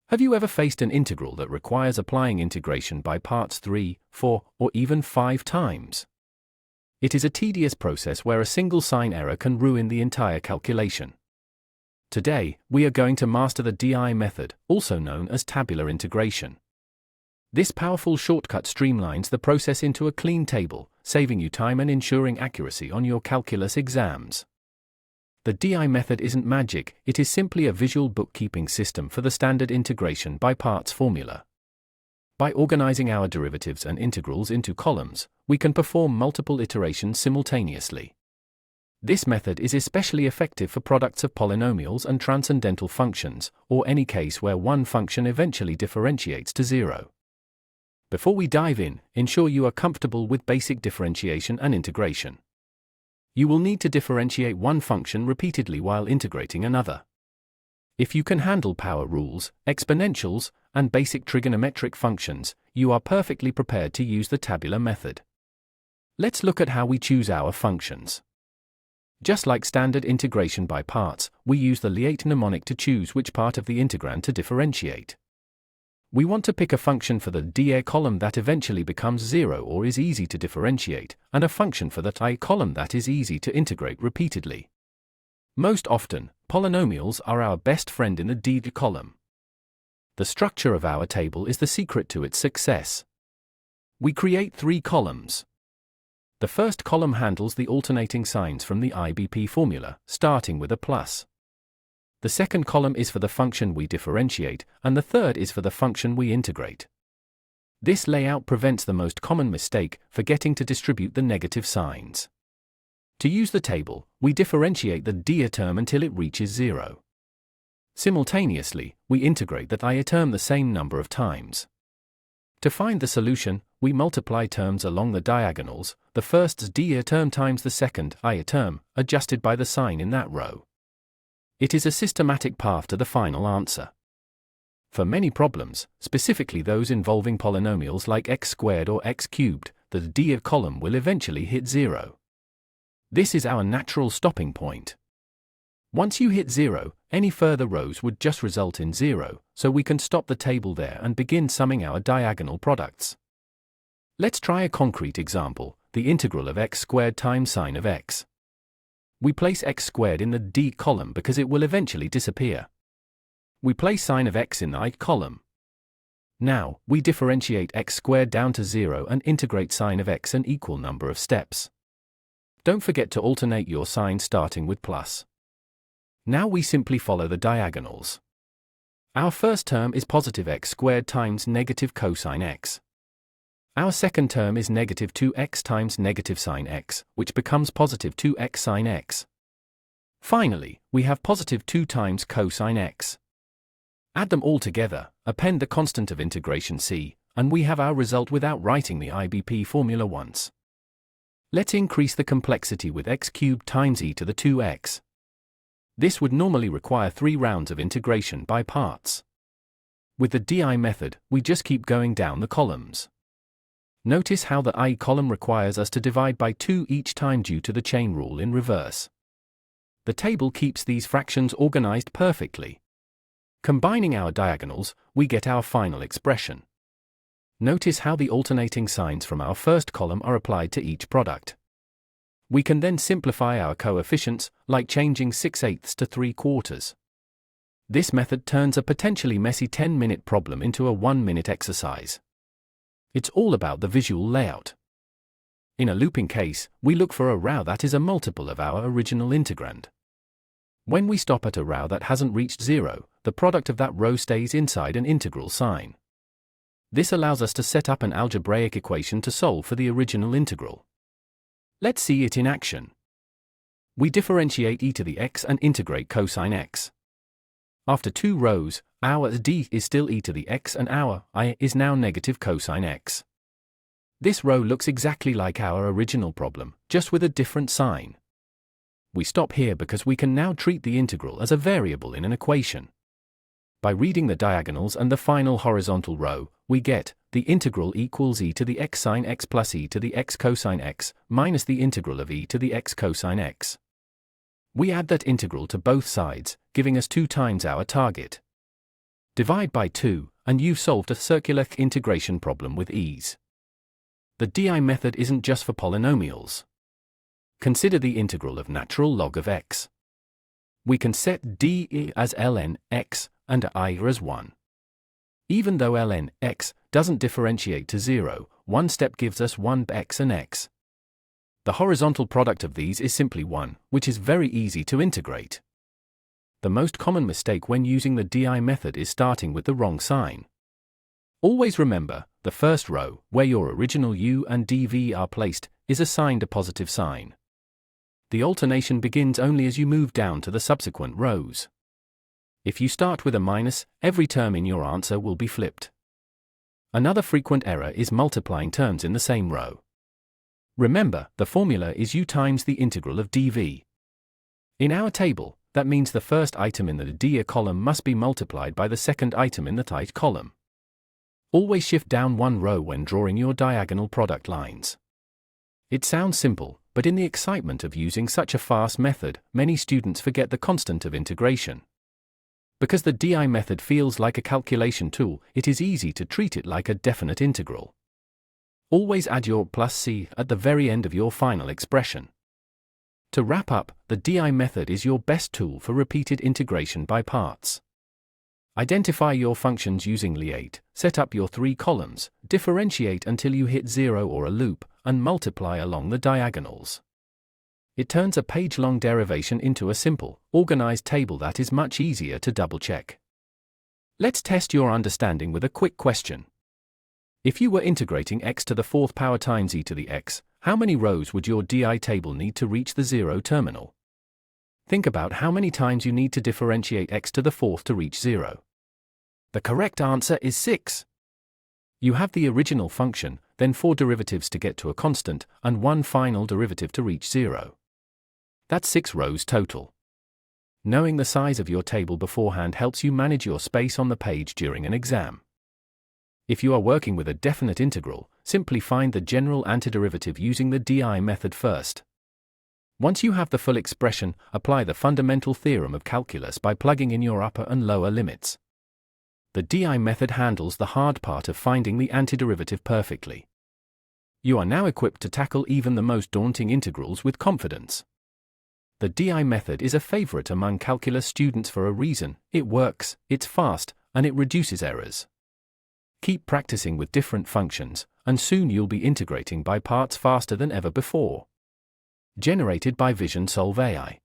Have you ever faced an integral that requires applying integration by parts 3, 4, or even 5 times? It is a tedious process where a single sign error can ruin the entire calculation. Today, we are going to master the JEE method, also known as tabular integration. This powerful shortcut streamlines the process into a clean table, saving you time and ensuring accuracy on your calculus exams. The JEE method isn't magic, it is simply a visual bookkeeping system for the standard integration by parts formula. By organizing our derivatives and integrals into columns, we can perform multiple iterations simultaneously. This method is especially effective for products of polynomials and transcendental functions, or any case where one function eventually differentiates to 0. Before we dive in, ensure you are comfortable with basic differentiation and integration. You will need to differentiate one function repeatedly while integrating another. If you can handle power rules, exponentials, and basic trigonometric functions, you are perfectly prepared to use the tabular method. Let's look at how we choose our functions. Just like standard integration by parts, we use the Lie mnemonic to choose which part of the integrand to differentiate. We want to pick a function for the dA column that eventually becomes 0 or is easy to differentiate, and a function for that I column that is easy to integrate repeatedly. Most often, polynomials are our best friend in the D column. The structure of our table is the secret to its success. We create 3 columns. The first column handles the alternating signs from the IBP formula, starting with a plus. The second column is for the function we differentiate, and the third is for the function we integrate. This layout prevents the most common mistake, forgetting to distribute the negative signs. To use the table, we differentiate the dA term until it reaches 0. Simultaneously, we integrate that IA term the same number of times. To find the solution, we multiply terms along the diagonals, the first's dA term times the second IA term, adjusted by the sign in that row. It is a systematic path to the final answer. For many problems, specifically those involving polynomials like x squared or x cubed, the dA column will eventually hit 0. This is our natural stopping point. Once you hit 0, any further rows would just result in 0, so we can stop the table there and begin summing our diagonal products. Let's try a concrete example, the integral of x squared times sine of x. We place x squared in the D column because it will eventually disappear. We place sine of x in the I column. Now, we differentiate x squared down to 0 and integrate sine of x an equal number of steps. Don't forget to alternate your signs starting with plus. Now we simply follow the diagonals. Our first term is positive x squared times negative cosine x. Our second term is negative 2x times negative sine x, which becomes positive 2x sine x. Finally, we have positive 2 times cosine x. Add them all together, append the constant of integration c, and we have our result without writing the IBP formula once. Let's increase the complexity with x cubed times e to the 2x. This would normally require 3 rounds of integration by parts. With the JEE method, we just keep going down the columns. Notice how the I column requires us to divide by 2 each time due to the chain rule in reverse. The table keeps these fractions organized perfectly. Combining our diagonals, we get our final expression. Notice how the alternating signs from our first column are applied to each product. We can then simplify our coefficients, like changing 6/8 to 3/4. This method turns a potentially messy 10-minute problem into a 1-minute exercise. It's all about the visual layout. In a looping case, we look for a row that is a multiple of our original integrand. When we stop at a row that hasn't reached 0, the product of that row stays inside an integral sign. This allows us to set up an algebraic equation to solve for the original integral. Let's see it in action. We differentiate e to the x and integrate cosine x. After 2 rows, our d is still e to the x and our I is now negative cosine x. This row looks exactly like our original problem, just with a different sign. We stop here because we can now treat the integral as a variable in an equation. By reading the diagonals and the final horizontal row, we get the integral equals e to the x sine x plus e to the x cosine x minus the integral of e to the x cosine x. We add that integral to both sides, giving us 2 times our target. Divide by 2, and you've solved a circular integration problem with ease. The DI method isn't just for polynomials. Consider the integral of natural log of x. We can set d as ln x and I as 1. Even though ln x doesn't differentiate to 0, one step gives us 1x and x. The horizontal product of these is simply 1, which is very easy to integrate. The most common mistake when using the DI method is starting with the wrong sign. Always remember, the first row, where your original u and dv are placed, is assigned a positive sign. The alternation begins only as you move down to the subsequent rows. If you start with a minus, every term in your answer will be flipped. Another frequent error is multiplying terms in the same row. Remember, the formula is u times the integral of dv. In our table, that means the first item in the DI column must be multiplied by the second item in the TI column. Always shift down one row when drawing your diagonal product lines. It sounds simple, but in the excitement of using such a fast method, many students forget the constant of integration. Because the DI method feels like a calculation tool, it is easy to treat it like a definite integral. Always add your plus c at the very end of your final expression. To wrap up, the DI method is your best tool for repeated integration by parts. Identify your functions using LEAT, set up your 3 columns, differentiate until you hit 0 or a loop, and multiply along the diagonals. It turns a page-long derivation into a simple, organized table that is much easier to double-check. Let's test your understanding with a quick question. If you were integrating x to the 4th power times e to the x, how many rows would your DI table need to reach the 0 terminal? Think about how many times you need to differentiate x to the 4th to reach 0. The correct answer is 6. You have the original function, then 4 derivatives to get to a constant, and 1 final derivative to reach 0. That's 6 rows total. Knowing the size of your table beforehand helps you manage your space on the page during an exam. If you are working with a definite integral, simply find the general antiderivative using the DI method first. Once you have the full expression, apply the fundamental theorem of calculus by plugging in your upper and lower limits. The DI method handles the hard part of finding the antiderivative perfectly. You are now equipped to tackle even the most daunting integrals with confidence. The DI method is a favorite among calculus students for a reason: it works, it's fast, and it reduces errors. Keep practicing with different functions, and soon you'll be integrating by parts faster than ever before. Generated by Vision Solve AI.